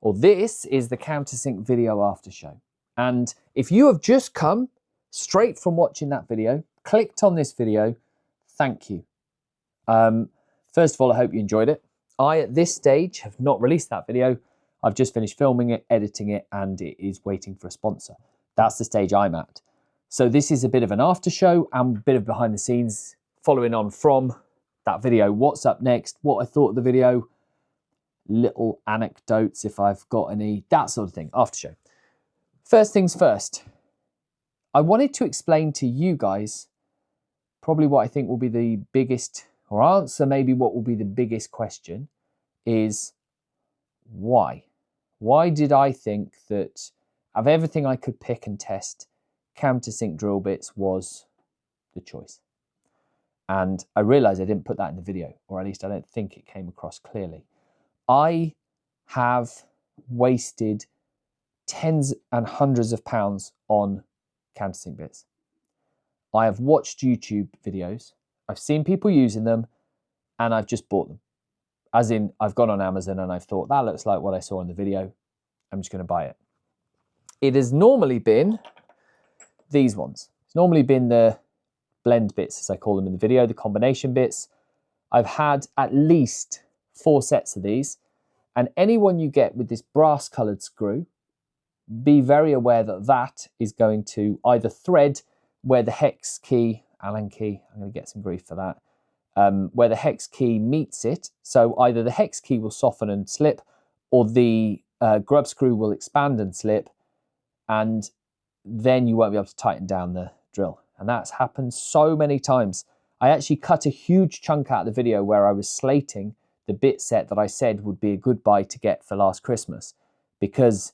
or this is the Countersink video after show. And if you have just come straight from watching that video, clicked on this video, thank you. First of all, I hope you enjoyed it. I, at this stage, have not released that video. I've just finished filming it, editing it, and it is waiting for a sponsor. That's the stage I'm at. So this is a bit of an after show and a bit of behind the scenes, following on from that video. What's up next, what I thought of the video, little anecdotes if I've got any, that sort of thing, after show. First things first, I wanted to explain to you guys probably what I think will be the biggest, or answer maybe what will be the biggest question, is why? Why did I think that of everything I could pick and test, Countersink drill bits was the choice? And I realised I didn't put that in the video, or at least I don't think it came across clearly. I have wasted tens and hundreds of pounds on Countersink bits. I have watched YouTube videos, I've seen people using them, and I've just bought them. As in, I've gone on Amazon and I've thought, that looks like what I saw in the video, I'm just going to buy it. It has normally been these ones. It's normally been the blend bits, as I call them in the video, the combination bits. I've had at least 4 sets of these, and any one you get with this brass coloured screw, be very aware that that is going to either thread where the hex key, Allen key, I'm going to get some grief for that, where the hex key meets it. So either the hex key will soften and slip, or the grub screw will expand and slip, and then you won't be able to tighten down the drill. And that's happened so many times. I actually cut a huge chunk out of the video where I was slating the bit set that I said would be a good buy to get for last Christmas, because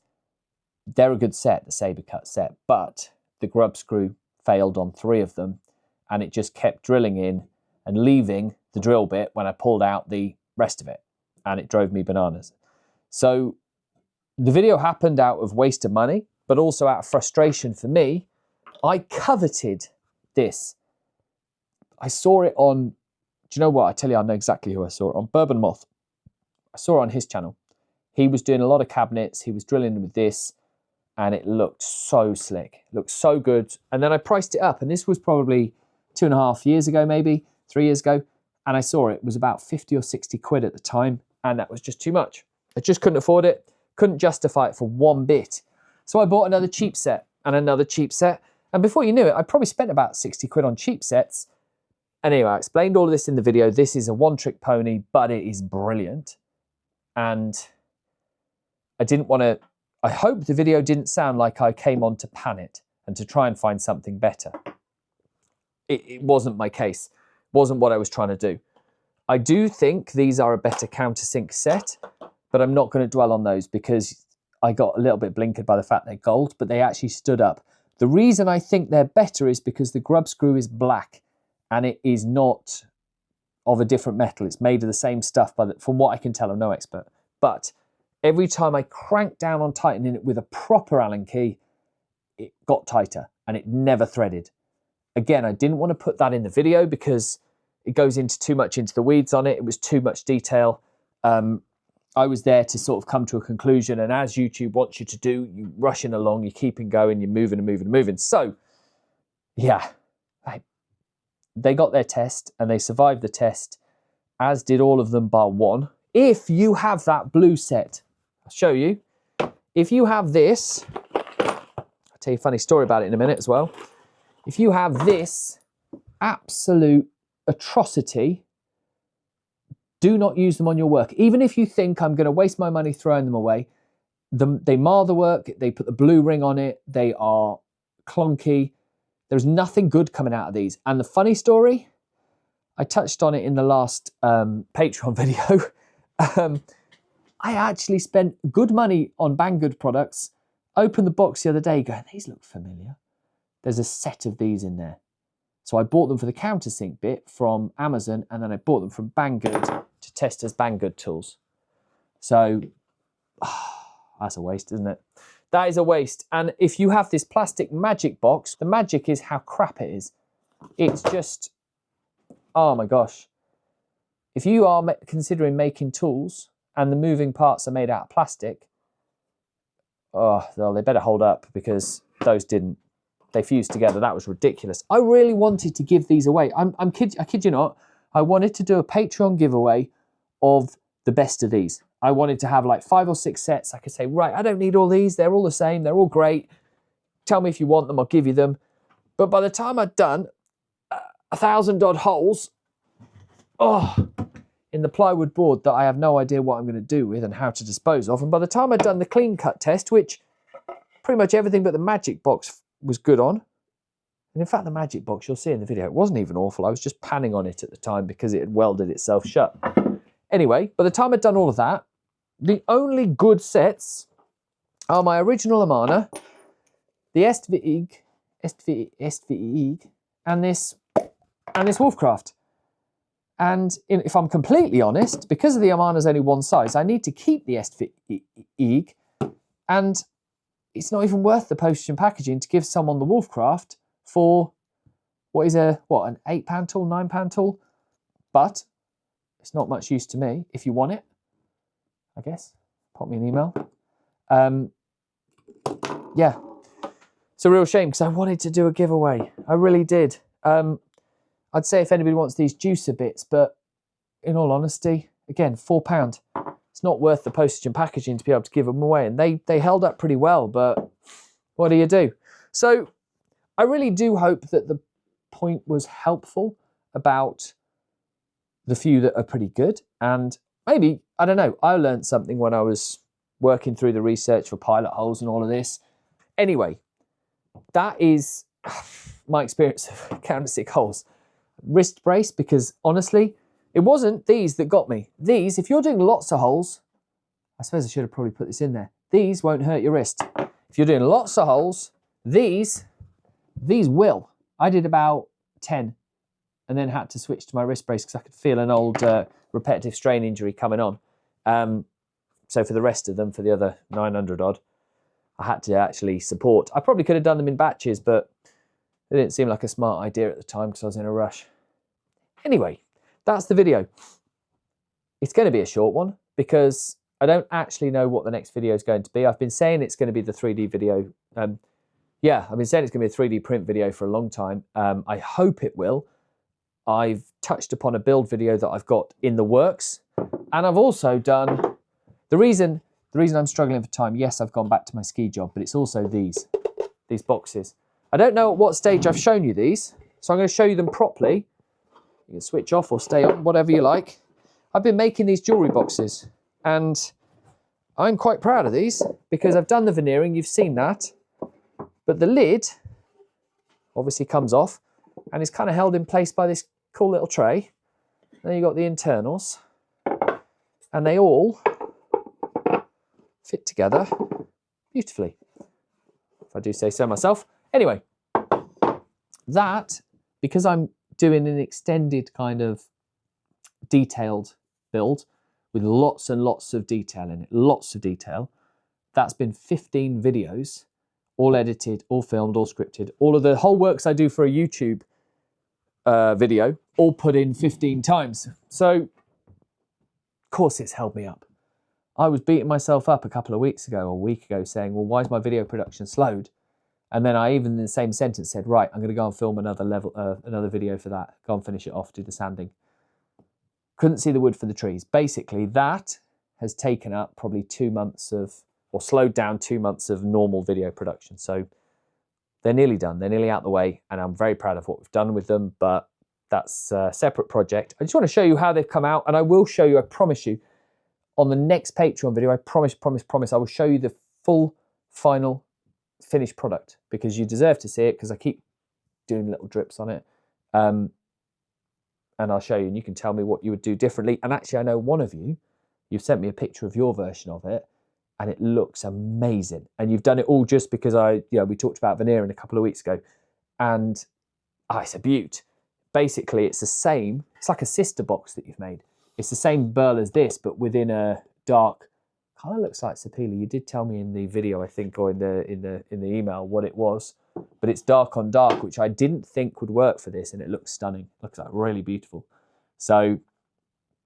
they're a good set, the saber cut set, but the grub screw failed on 3 of them, and it just kept drilling in and leaving the drill bit when I pulled out the rest of it, and it drove me bananas. So the video happened out of waste of money, but also out of frustration for me. I coveted this. I saw it on, do you know what? I tell you, I know exactly who I saw it on. Bourbon Moth. I saw it on his channel. He was doing a lot of cabinets. He was drilling with this, and it looked so slick. It looked so good. And then I priced it up, and this was probably 2.5 years ago, maybe 3 years ago. And I saw it was about 50 or 60 quid at the time, and that was just too much. I just couldn't afford it. Couldn't justify it for one bit. So I bought another cheap set and another cheap set. And before you knew it, I probably spent about 60 quid on cheap sets. Anyway, I explained all of this in the video. This is a one-trick pony, but it is brilliant. And I didn't want to, I hope the video didn't sound like I came on to pan it and to try and find something better. It wasn't my case. It wasn't what I was trying to do. I do think these are a better Countersink set, but I'm not going to dwell on those because I got a little bit blinkered by the fact they're gold, but they actually stood up. The reason I think they're better is because the grub screw is black and it is not of a different metal. It's made of the same stuff, from what I can tell, I'm no expert. But every time I cranked down on tightening it with a proper Allen key, it got tighter and it never threaded. Again, I didn't want to put that in the video because it goes into too much into the weeds on it. It was too much detail. I was there to sort of come to a conclusion, and as YouTube wants you to do, you rushing along, you're keeping going, you're moving and moving and moving. So, yeah, they got their test and they survived the test, as did all of them bar one. If you have that blue set, I'll show you. If you have this, I'll tell you a funny story about it in a minute as well. If you have this absolute atrocity, do not use them on your work. Even if you think I'm going to waste my money throwing them away, they mar the work, they put the blue ring on it, they are clunky. There's nothing good coming out of these. And the funny story, I touched on it in the last Patreon video. I actually spent good money on Banggood products, opened the box the other day going, these look familiar. There's a set of these in there. So I bought them for the Countersink bit from Amazon, and then I bought them from Banggood to test as Banggood tools. So that's a waste, isn't it? That is a waste. And if you have this plastic magic box, the magic is how crap it is. It's just, oh my gosh. If you are considering making tools and the moving parts are made out of plastic, Oh, well, they better hold up because those didn't. They fused together. That was ridiculous. I really wanted to give these away. I kid you not. I wanted to do a Patreon giveaway of the best of these. I wanted to have like 5 or 6 sets. I could say, right, I don't need all these. They're all the same. They're all great. Tell me if you want them. I'll give you them. But by the time I'd done 1,000 odd holes, in the plywood board that I have no idea what I'm going to do with and how to dispose of. And by the time I'd done the clean cut test, which pretty much everything but the magic box was good on. And in fact, the magic box, you'll see in the video, it wasn't even awful. I was just panning on it at the time because it had welded itself shut. Anyway, by the time I'd done all of that, the only good sets are my original Amana, the Estviig, and this Wolfcraft. And if I'm completely honest, because of the Amana's only one size, I need to keep the Estviig, and it's not even worth the postage and packaging to give someone the Wolfcraft for an £8 tool, £9 tool. But it's not much use to me. If you want it, I guess, pop me an email. Yeah, it's a real shame because I wanted to do a giveaway. I really did. I'd say if anybody wants these juicer bits, but in all honesty, again, £4. It's not worth the postage and packaging to be able to give them away. And they held up pretty well, but what do you do? So I really do hope that the point was helpful about the few that are pretty good. And maybe, I don't know, I learned something when I was working through the research for pilot holes and all of this. Anyway, that is my experience of Countersink holes. Wrist brace, because honestly, it wasn't these that got me. These, if you're doing lots of holes, I suppose I should have probably put this in there. These won't hurt your wrist. If you're doing lots of holes, these will. I did about 10 and then had to switch to my wrist brace because I could feel an old repetitive strain injury coming on. So for the rest of them, for the other 900 odd, I had to actually support. I probably could have done them in batches, but it didn't seem like a smart idea at the time because I was in a rush. Anyway, that's the video. It's going to be a short one because I don't actually know what the next video is going to be. I've been saying it's going to be the 3D video. I've been saying it's going to be a 3D print video for a long time. I hope it will. I've touched upon a build video that I've got in the works. And I've also done, the reason I'm struggling for time, yes, I've gone back to my ski job, but it's also these boxes. I don't know at what stage I've shown you these, so I'm going to show you them properly. You can switch off or stay on, whatever you like. I've been making these jewellery boxes, and I'm quite proud of these because I've done the veneering, you've seen that, but the lid obviously comes off and is kind of held in place by this cool little tray. Then you've got the internals, and they all fit together beautifully, if I do say so myself. Anyway, that, because I'm doing an extended kind of detailed build with lots and lots of detail in it, lots of detail, that's been 15 videos, all edited, all filmed, all scripted, all of the whole works I do for a YouTube video, all put in 15 times. So, of course it's held me up. I was beating myself up a couple of weeks ago, or a week ago, saying, well, why is my video production slowed? And then I even in the same sentence said, right, I'm going to go and film another video for that. Go and finish it off, do the sanding. Couldn't see the wood for the trees. Basically, that has taken up probably 2 months of, or slowed down 2 months of normal video production. So they're nearly done. They're nearly out the way. And I'm very proud of what we've done with them. But that's a separate project. I just want to show you how they've come out. And I will show you, I promise you, on the next Patreon video, I promise, I will show you the full final finished product because you deserve to see it because I keep doing little drips on it. And I'll show you and you can tell me what you would do differently. And actually, I know one of you, you've sent me a picture of your version of it and it looks amazing. And you've done it all just because we talked about veneering a couple of weeks ago and it's a beaut. Basically, it's the same, it's like a sister box that you've made. It's the same burl as this, but within a dark, kind of looks like sapele. You did tell me in the video, I think, or in the email what it was, but it's dark on dark, which I didn't think would work for this, and it looks stunning. Looks like really beautiful. So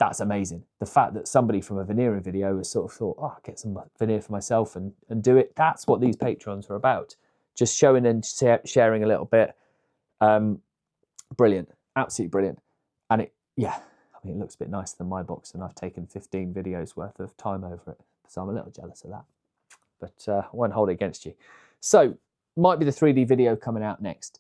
that's amazing. The fact that somebody from a veneering video has sort of thought, oh, I'll get some veneer for myself and do it. That's what these Patrons are about. Just showing and sharing a little bit. Brilliant. Absolutely brilliant. And it looks a bit nicer than my box, and I've taken 15 videos worth of time over it. So I'm a little jealous of that. But I won't hold it against you. So, might be the 3D video coming out next.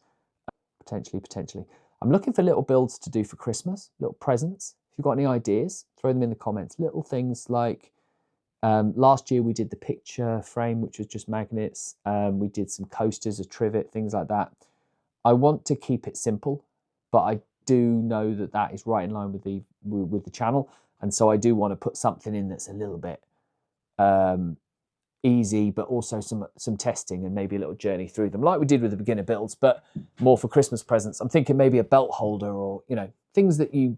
Potentially. I'm looking for little builds to do for Christmas, little presents. If you've got any ideas, throw them in the comments. Little things like, last year we did the picture frame, which was just magnets. We did some coasters, a trivet, things like that. I want to keep it simple, but I do know that that is right in line with the channel. And so I do want to put something in that's a little bit easy, but also some testing and maybe a little journey through them, like we did with the beginner builds, but more for Christmas presents. I'm thinking maybe a belt holder, or things that you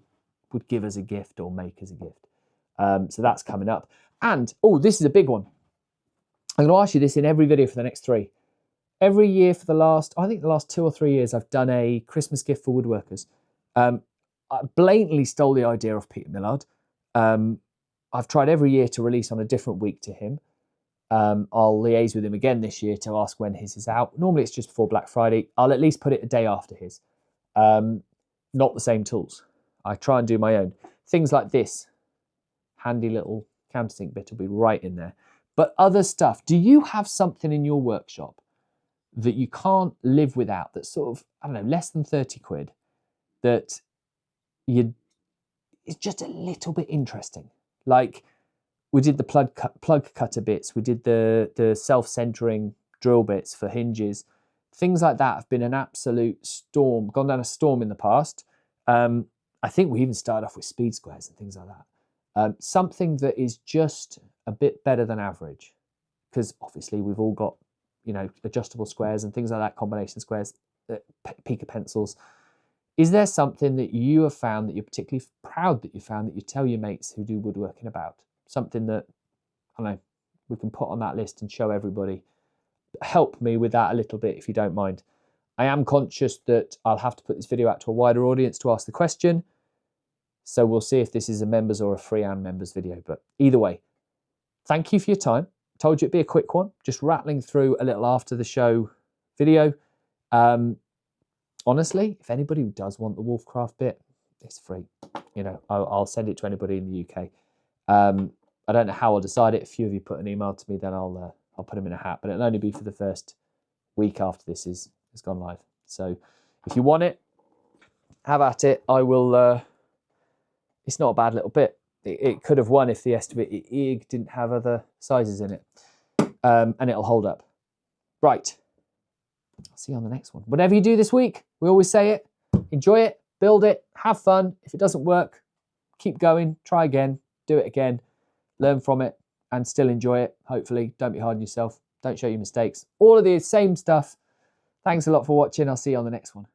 would give as a gift or make as a gift. So that's coming up. And this is a big one. I'm going to ask you this in every video for the next 3. Every year for the last 2 or 3 years, I've done a Christmas gift for woodworkers. I blatantly stole the idea off Peter Millard. I've tried every year to release on a different week to him. I'll liaise with him again this year to ask when his is out. Normally it's just before Black Friday. I'll at least put it a day after his. Not the same tools. I try and do my own. Things like this. Handy little countersink bit will be right in there. But other stuff. Do you have something in your workshop that you can't live without, that's sort of, I don't know, less than 30 quid, that it's just a little bit interesting? Like, we did the plug cutter bits. We did the self-centering drill bits for hinges. Things like that have been an absolute storm, gone down a storm in the past. I think we even started off with speed squares and things like that. Something that is just a bit better than average, because obviously we've all got, adjustable squares and things like that, combination squares, Pica pencils. Is there something that you have found that you're particularly proud that you found that you tell your mates who do woodworking about? Something that, I don't know, we can put on that list and show everybody. Help me with that a little bit if you don't mind. I am conscious that I'll have to put this video out to a wider audience to ask the question. So we'll see if this is a members or a free and members video. But either way, thank you for your time. Told you it'd be a quick one, just rattling through a little after the show video. Honestly, if anybody does want the Wolfcraft bit, it's free. I'll send it to anybody in the UK. I don't know how I'll decide it. A few of you put an email to me, then I'll put them in a hat. But it'll only be for the first week after this has gone live. So if you want it, have at it. I will. It's not a bad little bit. It could have won if the Estimate didn't have other sizes in it. And it'll hold up. Right. I'll see you on the next one. Whatever you do this week, we always say it. Enjoy it. Build it. Have fun. If it doesn't work, keep going. Try again. Do it again. Learn from it and still enjoy it. Hopefully. Don't be hard on yourself. Don't show your mistakes. All of the same stuff. Thanks a lot for watching. I'll see you on the next one.